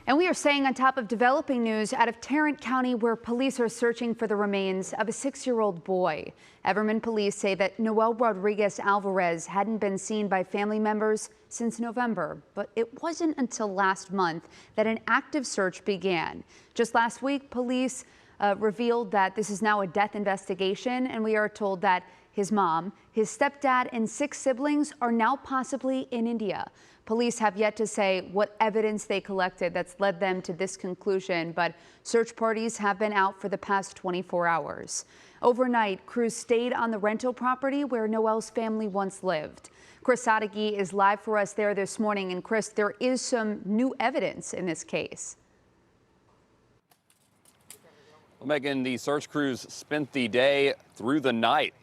And we are staying on top of developing news out of Tarrant County, where police are searching for the remains of a 6-year-old boy. Everman police say that Noel Rodriguez-Alvarez hadn't been seen by family members since November, but it wasn't until last month that an active search began. Just last week, police revealed that this is now a death investigation, and we are told that his mom, his stepdad, and 6 siblings are now possibly in India. Police have yet to say what evidence they collected that's led them to this conclusion, but search parties have been out for the past 24 hours. Overnight, crews stayed on the rental property where Noel's family once lived. Chris Sadeghi is live for us there this morning. And Chris, there is some new evidence in this case. Well, Megan, the search crews spent the day through the night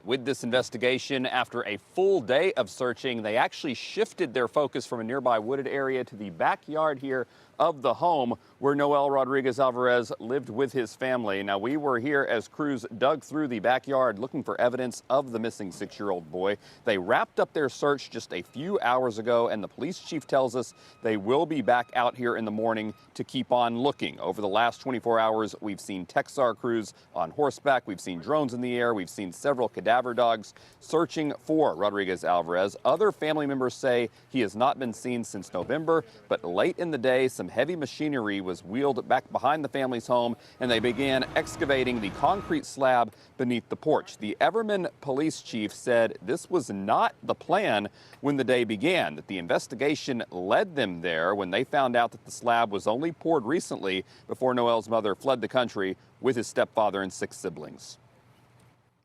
with this investigation. After a full day of searching, they actually shifted their focus from a nearby wooded area to the backyard here of the home where Noel Rodriguez-Alvarez lived with his family. Now, we were here as crews dug through the backyard looking for evidence of the missing 6-year-old boy. They wrapped up their search just a few hours ago, and the police chief tells us they will be back out here in the morning to keep on looking. Over the last 24 hours, we've seen TEXSAR crews on horseback. We've seen drones in the air. We've seen several cadaver dogs searching for Rodriguez-Alvarez. Other family members say he has not been seen since November, but late in the day, some heavy machinery was wheeled back behind the family's home, and they began excavating the concrete slab beneath the porch. The Everman police chief said this was not the plan when the day began, that the investigation led them there when they found out that the slab was only poured recently before Noel's mother fled the country with his stepfather and 6 siblings.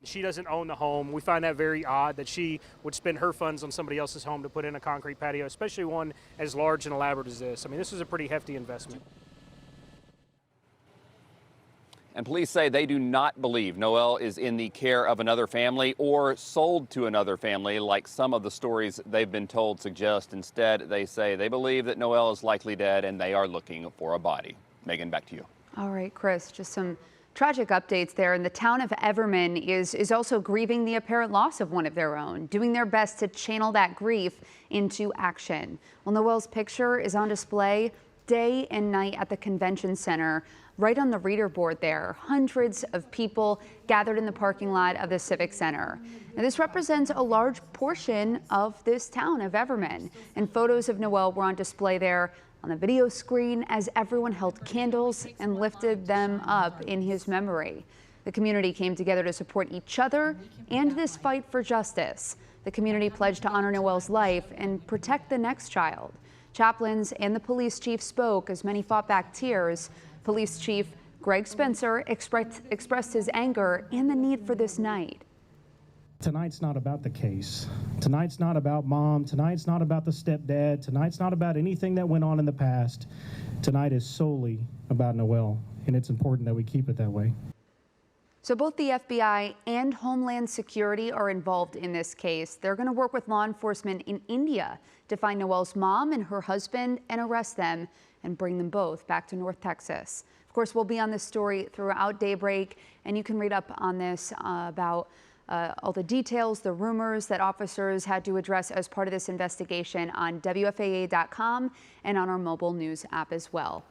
She doesn't own the home. We find that very odd that she would spend her funds on somebody else's home to put in a concrete patio, especially one as large and elaborate as this. I mean, this is a pretty hefty investment. And police say they do not believe Noel is in the care of another family or sold to another family like some of the stories they've been told suggest. Instead, they say they believe that Noel is likely dead and they are looking for a body. Megan, back to you. All right, Chris, just some tragic updates there. And the town of Everman is also grieving the apparent loss of one of their own, doing their best to channel that grief into action. Well, Noel's picture is on display day and night at the convention center, right on the reader board there. Hundreds of people gathered in the parking lot of the Civic Center. Now, this represents a large portion of this town of Everman, and photos of Noel were on display there on the video screen as everyone held candles and lifted them up in his memory. The community came together to support each other and this fight for justice. The community pledged to honor Noel's life and protect the next child. Chaplains and the police chief spoke as many fought back tears. Police Chief Greg Spencer expressed his anger and the need for this night. Tonight's not about the case. Tonight's not about mom. Tonight's not about the stepdad. Tonight's not about anything that went on in the past. Tonight is solely about Noel, and it's important that we keep it that way. So both the FBI and Homeland Security are involved in this case. They're going to work with law enforcement in India to find Noel's mom and her husband and arrest them and bring them both back to North Texas. Of course, we'll be on this story throughout daybreak, and you can read up on this about all the details, the rumors that officers had to address as part of this investigation on WFAA.com and on our mobile news app as well.